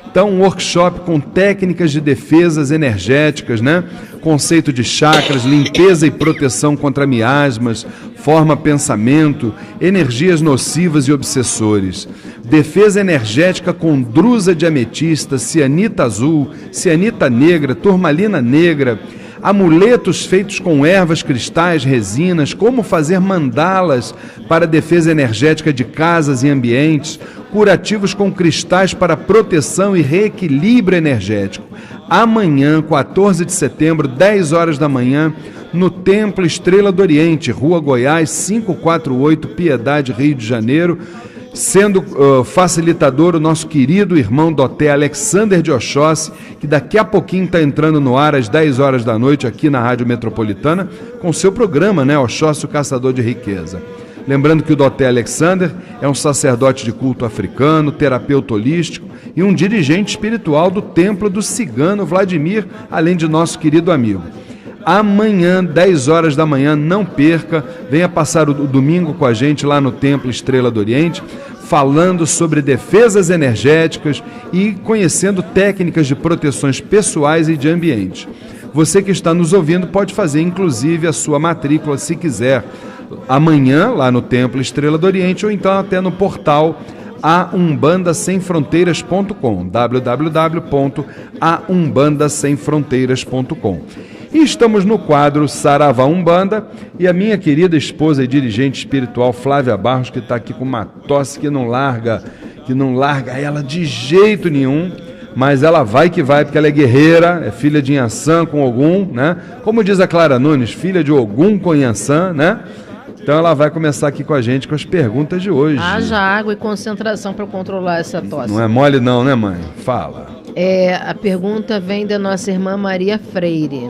Então, um workshop com técnicas de defesas energéticas, né? Conceito de chakras, limpeza e proteção contra miasmas, forma pensamento, energias nocivas e obsessores. Defesa energética com drusa de ametista, cianita azul, cianita negra, turmalina negra, amuletos feitos com ervas, cristais, resinas, como fazer mandalas para defesa energética de casas e ambientes, curativos com cristais para proteção e reequilíbrio energético. Amanhã, 14 de setembro, 10 horas da manhã, no Templo Estrela do Oriente, Rua Goiás, 548, Piedade, Rio de Janeiro, sendo facilitador o nosso querido irmão Doté Alexander de Oxóssi, que daqui a pouquinho está entrando no ar às 10 horas da noite aqui na Rádio Metropolitana, com seu programa, né, Oxóssi, o Caçador de Riqueza. Lembrando que o Doté Alexander é um sacerdote de culto africano, terapeuta holístico e um dirigente espiritual do templo do cigano Vladimir, além de nosso querido amigo. Amanhã, 10 horas da manhã, não perca, venha passar o domingo com a gente lá no Templo Estrela do Oriente, falando sobre defesas energéticas e conhecendo técnicas de proteções pessoais e de ambiente. Você que está nos ouvindo pode fazer, inclusive, a sua matrícula, se quiser, amanhã, lá no Templo Estrela do Oriente, ou então até no portal aumbandasemfronteiras.com, www.aumbandasemfronteiras.com. E estamos no quadro Saravá Umbanda, e a minha querida esposa e dirigente espiritual Flávia Barros, que está aqui com uma tosse que não larga ela de jeito nenhum, mas ela vai que vai, porque ela é guerreira, é filha de Inhaçã com Ogum, né? Como diz a Clara Nunes, filha de Ogum com Inhaçã, né? Então ela vai começar aqui com a gente com as perguntas de hoje.
Haja água e concentração para controlar essa tosse.
Não é mole não, né, mãe? Fala.
A pergunta vem da nossa irmã Maria Freire.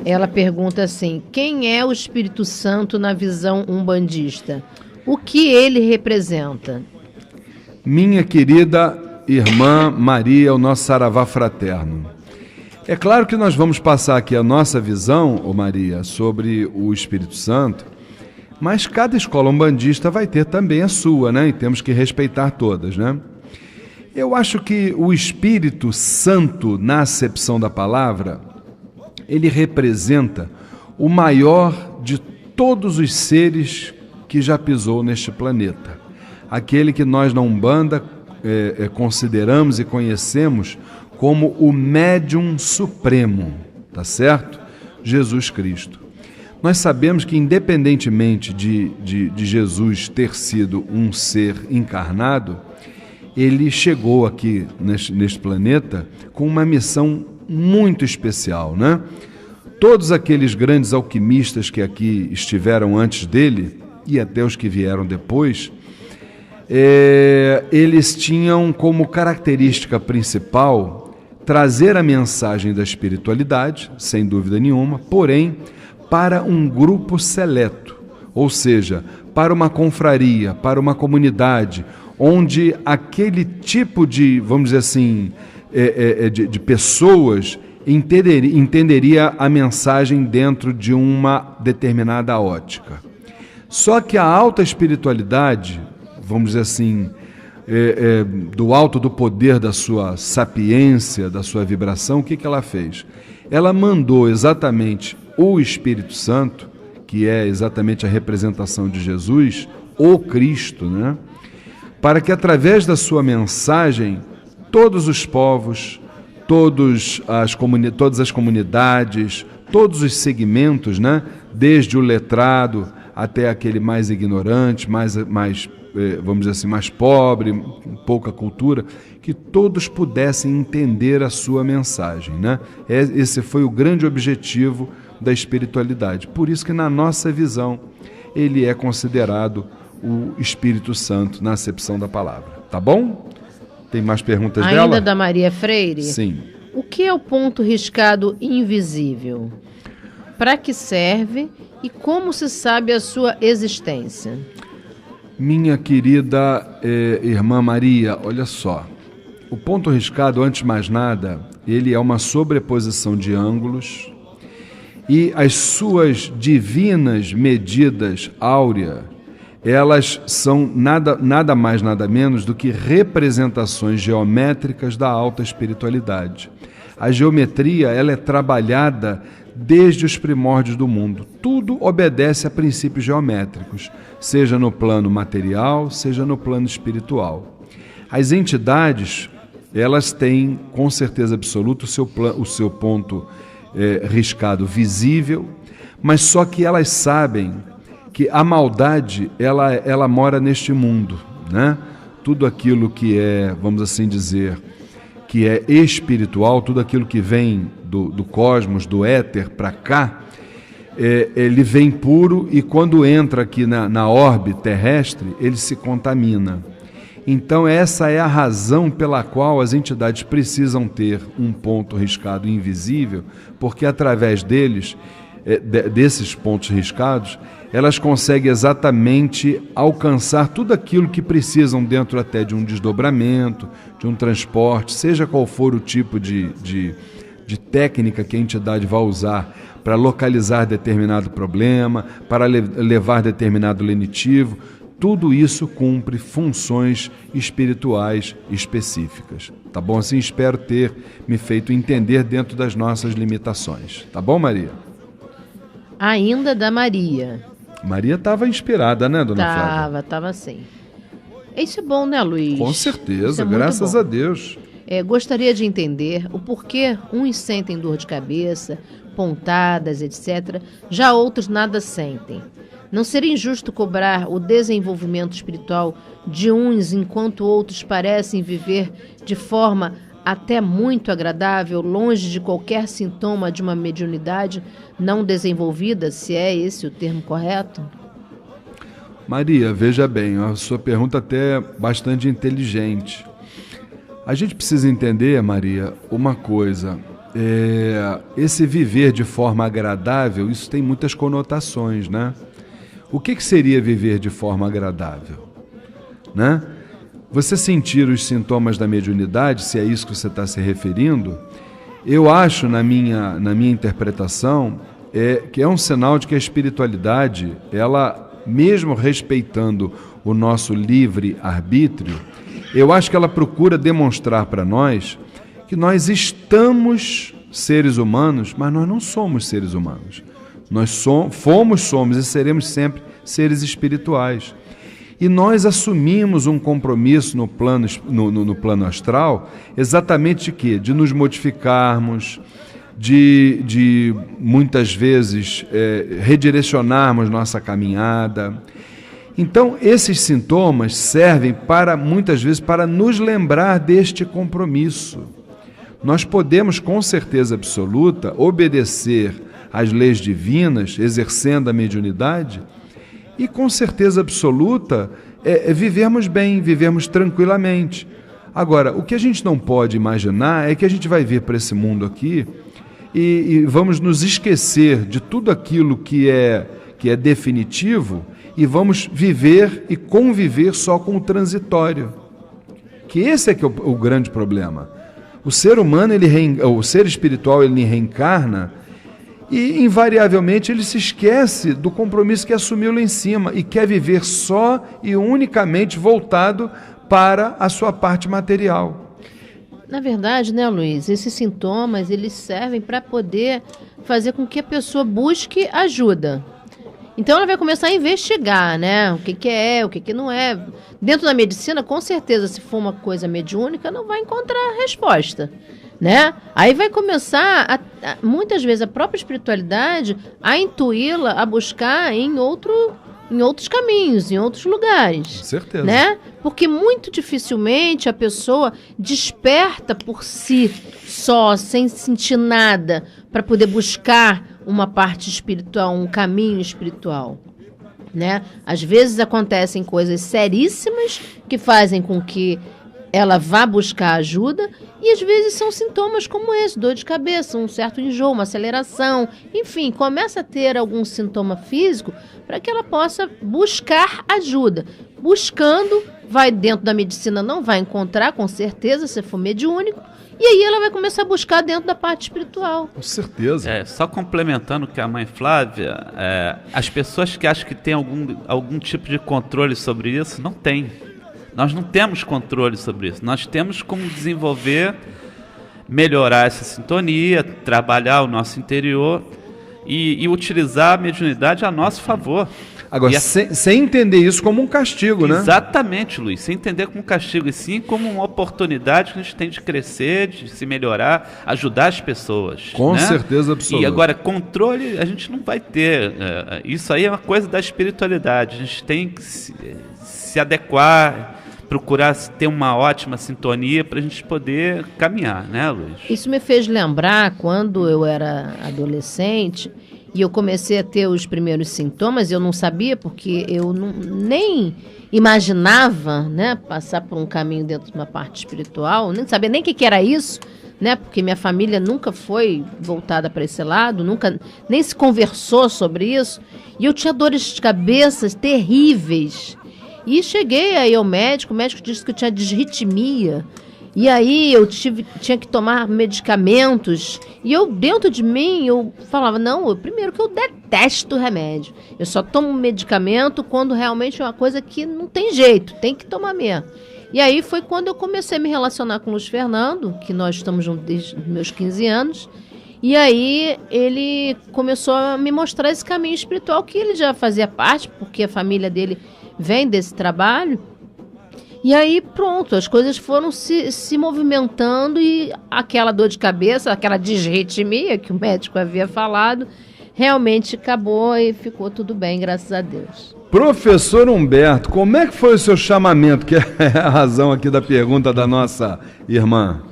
Ela pergunta assim: quem é o Espírito Santo na visão umbandista? O que ele representa?
Minha querida irmã Maria, o nosso saravá fraterno. É claro que nós vamos passar aqui a nossa visão, ô Maria, sobre o Espírito Santo, mas cada escola umbandista vai ter também a sua, né? E temos que respeitar todas, né? Eu acho que o Espírito Santo, na acepção da palavra, ele representa o maior de todos os seres que já pisou neste planeta. Aquele que nós na Umbanda consideramos e conhecemos como o médium supremo, tá certo? Jesus Cristo. Nós sabemos que, independentemente de Jesus ter sido um ser encarnado, ele chegou aqui neste planeta com uma missão muito especial, né? Todos aqueles grandes alquimistas que aqui estiveram antes dele, e até os que vieram depois, eles tinham como característica principal trazer a mensagem da espiritualidade, sem dúvida nenhuma, porém, para um grupo seleto, ou seja, para uma confraria, para uma comunidade, onde aquele tipo de, vamos dizer assim, de pessoas entenderia a mensagem dentro de uma determinada ótica. Só que a alta espiritualidade, vamos dizer assim, do alto do poder da sua sapiência, da sua vibração, o que ela fez? Ela mandou exatamente o Espírito Santo, que é exatamente a representação de Jesus, o Cristo, né? Para que através da sua mensagem, todos os povos, todas as comunidades, todos os segmentos, né? Desde o letrado até aquele mais ignorante, mais vamos dizer assim, mais pobre, pouca cultura, que todos pudessem entender a sua mensagem, né? Esse foi o grande objetivo da espiritualidade. Por isso que, na nossa visão, ele é considerado o Espírito Santo na acepção da palavra. Tá bom? Tem mais perguntas dela?
Ainda da Maria Freire?
Sim.
O que é o ponto riscado invisível? Para que serve e como se sabe a sua existência?
Minha querida irmã Maria, olha só. O ponto riscado, antes de mais nada, ele é uma sobreposição de ângulos e as suas divinas medidas áureas, elas são nada mais, nada menos do que representações geométricas da alta espiritualidade. A geometria, ela é trabalhada desde os primórdios do mundo. Tudo obedece a princípios geométricos, seja no plano material, seja no plano espiritual. As entidades, elas têm, com certeza absoluta, o seu ponto riscado visível, mas só que elas sabem que a maldade, ela mora neste mundo, né? Tudo aquilo que é, vamos assim dizer, que é espiritual, tudo aquilo que vem do cosmos, do éter para cá, ele vem puro e quando entra aqui na órbita terrestre, ele se contamina. Então essa é a razão pela qual as entidades precisam ter um ponto riscado invisível, porque através desses pontos riscados, elas conseguem exatamente alcançar tudo aquilo que precisam dentro até de um desdobramento, de um transporte, seja qual for o tipo de técnica que a entidade vai usar para localizar determinado problema, para levar determinado lenitivo. Tudo isso cumpre funções espirituais específicas. Tá bom? Assim, espero ter me feito entender dentro das nossas limitações. Tá bom, Maria?
Ainda da Maria.
Maria estava inspirada, né, dona Flávia?
Estava sim. Isso é bom, né, Luiz?
Com certeza, graças a Deus.
Gostaria de entender o porquê uns sentem dor de cabeça, pontadas, etc., já outros nada sentem. Não seria injusto cobrar o desenvolvimento espiritual de uns enquanto outros parecem viver de forma até muito agradável, longe de qualquer sintoma de uma mediunidade não desenvolvida, se é esse o termo correto?
Maria, veja bem, a sua pergunta até é bastante inteligente. A gente precisa entender, Maria, uma coisa. Esse viver de forma agradável, isso tem muitas conotações, né? O que seria viver de forma agradável? Né? Você sentir os sintomas da mediunidade, se é isso que você está se referindo, eu acho, na minha interpretação, que é um sinal de que a espiritualidade, ela, mesmo respeitando o nosso livre-arbítrio, eu acho que ela procura demonstrar para nós que nós estamos seres humanos, mas nós não somos seres humanos. Nós somos e seremos sempre seres espirituais. E nós assumimos um compromisso no plano astral, exatamente de quê? De nos modificarmos, de muitas vezes redirecionarmos nossa caminhada. Então, esses sintomas servem muitas vezes para nos lembrar deste compromisso. Nós podemos, com certeza absoluta, obedecer às leis divinas, exercendo a mediunidade, e com certeza absoluta vivermos bem, vivermos tranquilamente. Agora, o que a gente não pode imaginar é que a gente vai vir para esse mundo aqui e vamos nos esquecer de tudo aquilo que é definitivo e vamos viver e conviver só com o transitório. Que esse é que é o grande problema. O ser humano, o ser espiritual, ele reencarna e, invariavelmente, ele se esquece do compromisso que assumiu lá em cima e quer viver só e unicamente voltado para a sua parte material.
Na verdade, né, Luiz, esses sintomas, eles servem para poder fazer com que a pessoa busque ajuda. Então ela vai começar a investigar, né, o que é, o que não é. Dentro da medicina, com certeza, se for uma coisa mediúnica, não vai encontrar resposta. né? Aí vai começar, muitas vezes, a própria espiritualidade a intuí-la a buscar em outros caminhos, em outros lugares.
Certeza.
Né? Porque muito dificilmente a pessoa desperta por si só, sem sentir nada, para poder buscar uma parte espiritual, um caminho espiritual. Né? Às vezes acontecem coisas seríssimas que fazem com que ela vá buscar ajuda, e às vezes são sintomas como esse, dor de cabeça, um certo enjoo, uma aceleração, enfim, começa a ter algum sintoma físico para que ela possa buscar ajuda. Buscando, vai dentro da medicina, não vai encontrar, com certeza, se for mediúnico, e aí ela vai começar a buscar dentro da parte espiritual.
Com certeza.
Só complementando o que a mãe Flávia, as pessoas que acham que tem algum tipo de controle sobre isso, não tem. Nós não temos controle sobre isso. Nós temos como desenvolver, melhorar essa sintonia, trabalhar o nosso interior e utilizar a mediunidade a nosso favor.
Agora, sem entender isso como um castigo, né?
Exatamente, Luiz. Sem entender como um castigo, e sim como uma oportunidade que a gente tem de crescer, de se melhorar, ajudar as pessoas.
Com
né?
certeza absoluta.
E agora, controle a gente não vai ter. Isso aí é uma coisa da espiritualidade. A gente tem que se adequar, procurar ter uma ótima sintonia para a gente poder caminhar, né, Luiz?
Isso me fez lembrar quando eu era adolescente e eu comecei a ter os primeiros sintomas. Eu não sabia, porque eu nem imaginava, né, passar por um caminho dentro de uma parte espiritual, nem sabia nem o que era isso, né, porque minha família nunca foi voltada para esse lado, nunca nem se conversou sobre isso, e eu tinha dores de cabeça terríveis. E cheguei aí ao médico, o médico disse que eu tinha disritmia. E aí eu tinha que tomar medicamentos. E eu, dentro de mim, eu falava, primeiro que eu detesto remédio. Eu só tomo medicamento quando realmente é uma coisa que não tem jeito, tem que tomar mesmo. E aí foi quando eu comecei a me relacionar com o Luiz Fernando, que nós estamos juntos desde os meus 15 anos. E aí ele começou a me mostrar esse caminho espiritual, que ele já fazia parte, porque a família dele vem desse trabalho. E aí pronto, as coisas foram se movimentando, e aquela dor de cabeça, aquela disritmia que o médico havia falado, realmente acabou e ficou tudo bem, graças a Deus.
Professor Humberto, como é que foi o seu chamamento, que é a razão aqui da pergunta da nossa irmã?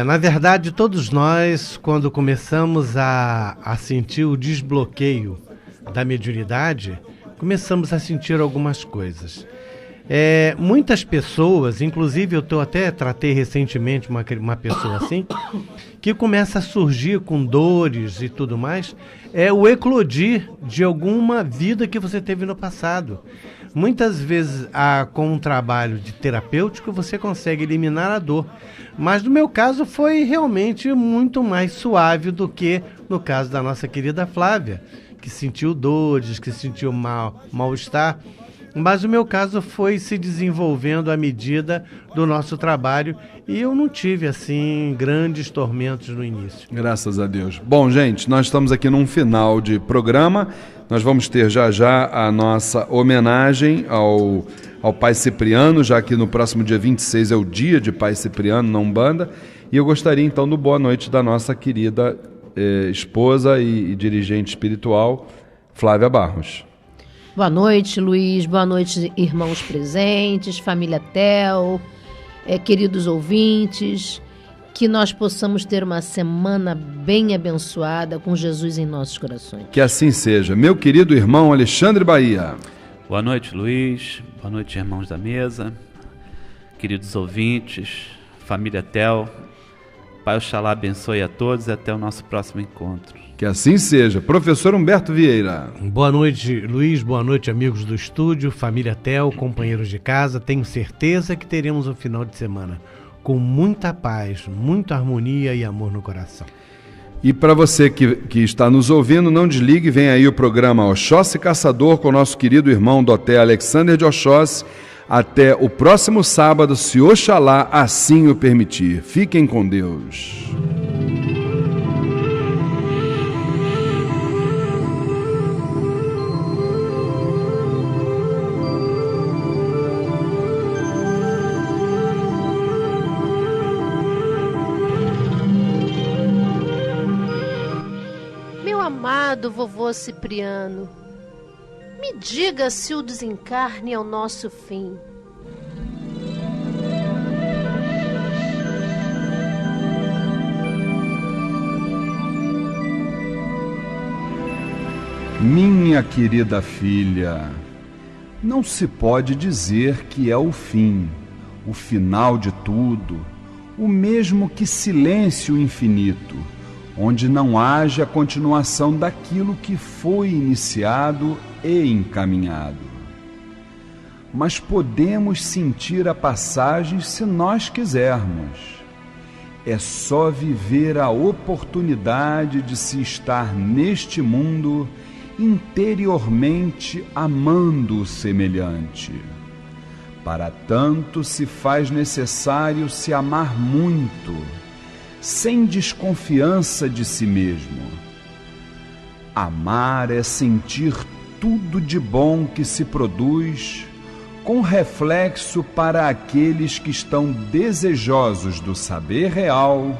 Na verdade, todos nós, quando começamos a sentir o desbloqueio da mediunidade, começamos a sentir algumas coisas. Muitas pessoas, inclusive eu até tratei recentemente uma pessoa assim, que começa a surgir com dores e tudo mais, o eclodir de alguma vida que você teve no passado. Muitas vezes, com um trabalho de terapêutico, você consegue eliminar a dor. Mas no meu caso foi realmente muito mais suave do que no caso da nossa querida Flávia, que sentiu dores, que sentiu mal-estar. Mas o meu caso foi se desenvolvendo à medida do nosso trabalho, e eu não tive, assim, grandes tormentos no início.
Graças a Deus. Bom, gente, nós estamos aqui num final de programa. Nós vamos ter já a nossa homenagem ao Pai Cipriano, já que no próximo dia 26 é o dia de Pai Cipriano na Umbanda. E eu gostaria, então, do boa noite da nossa querida esposa e dirigente espiritual, Flávia Barros.
Boa noite, Luiz. Boa noite, irmãos presentes, família Tel, queridos ouvintes. Que nós possamos ter uma semana bem abençoada com Jesus em nossos corações.
Que assim seja. Meu querido irmão Alexandre Bahia.
Boa noite, Luiz. Boa noite, irmãos da mesa. Queridos ouvintes, família Tel. Pai Oxalá abençoe a todos e até o nosso próximo encontro.
Que assim seja. Professor Humberto Vieira.
Boa noite, Luiz. Boa noite, amigos do estúdio, família Tel, companheiros de casa. Tenho certeza que teremos um final de semana com muita paz, muita harmonia e amor no coração.
E para você que está nos ouvindo, não desligue, vem aí o programa Oxóssi Caçador com o nosso querido irmão Doté Alexander de Oxóssi. Até o próximo sábado, se Oxalá assim o permitir. Fiquem com Deus.
amado vovô Cipriano, me diga se o desencarne é o nosso fim.
Minha querida filha, não se pode dizer que é o fim, o final de tudo, o mesmo que silêncio infinito, onde não haja continuação daquilo que foi iniciado e encaminhado. Mas podemos sentir a passagem se nós quisermos. É só viver a oportunidade de se estar neste mundo interiormente amando o semelhante. Para tanto se faz necessário se amar muito, sem desconfiança de si mesmo. Amar é sentir tudo de bom que se produz, com reflexo para aqueles que estão desejosos do saber real,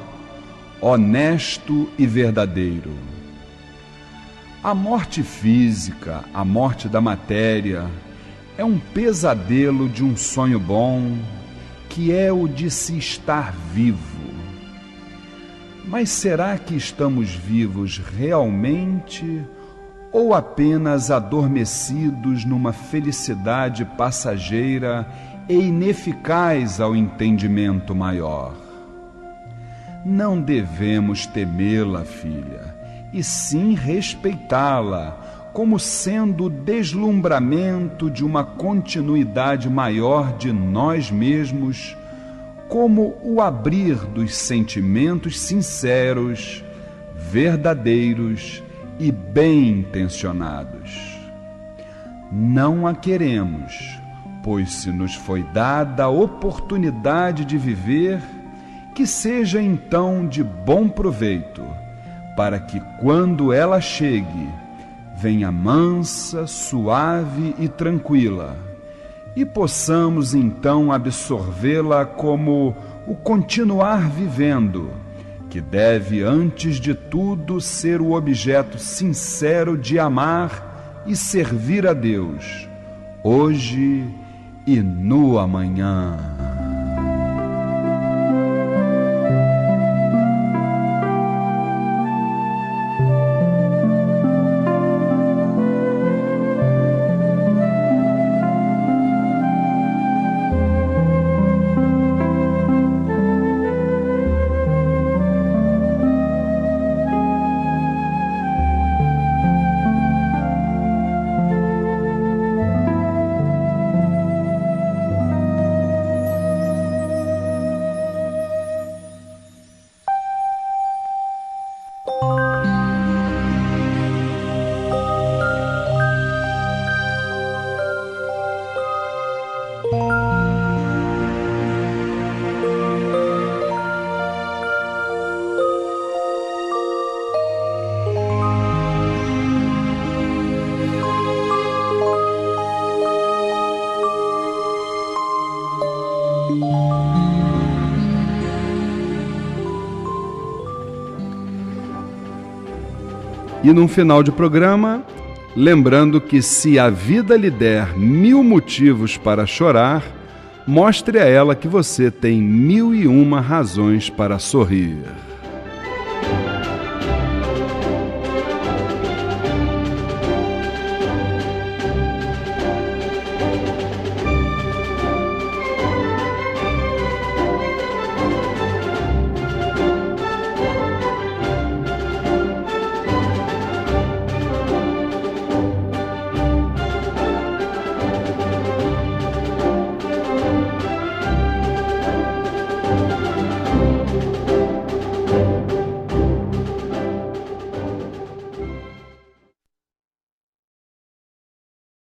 honesto e verdadeiro. A morte física, a morte da matéria, é um pesadelo de um sonho bom, que é o de se estar vivo. Mas será que estamos vivos realmente ou apenas adormecidos numa felicidade passageira e ineficaz ao entendimento maior? Não devemos temê-la, filha, e sim respeitá-la, como sendo o deslumbramento de uma continuidade maior de nós mesmos, como o abrir dos sentimentos sinceros, verdadeiros e bem-intencionados. Não a queremos, pois se nos foi dada a oportunidade de viver, que seja então de bom proveito, para que quando ela chegue, venha mansa, suave e tranquila, e possamos então absorvê-la como o continuar vivendo, que deve antes de tudo ser o objeto sincero de amar e servir a Deus, hoje e no amanhã. E no final de programa, lembrando que se a vida lhe der 1000 motivos para chorar, mostre a ela que você tem 1001 razões para sorrir.